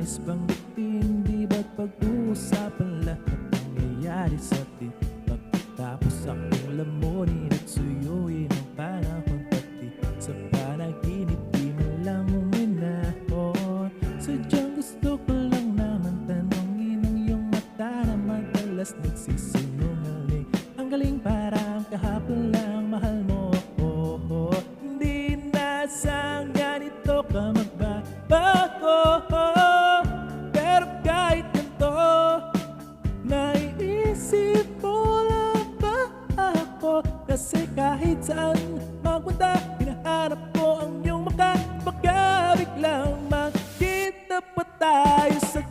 nais bang bitin? Di ba't pag-uusapan lahat ng nangyayari sa atin? Pagkatapos akong lamunin at suyuin ang panahon, pati sa panaginip di man lang uminahon. Sadyang gusto ko lang naman tanongin ang iyong mata na madalas nagsisinungaling. Ang galing, parang kahapon lang mahal mo ako. Hindi nasang ganito ka magbabago, pero kahit ganito, naiisip mo lang ba ako? Kasi kahit saan magpunta, hinahanap ko ang iyong mukha. Baka biglang makita pa tayo sa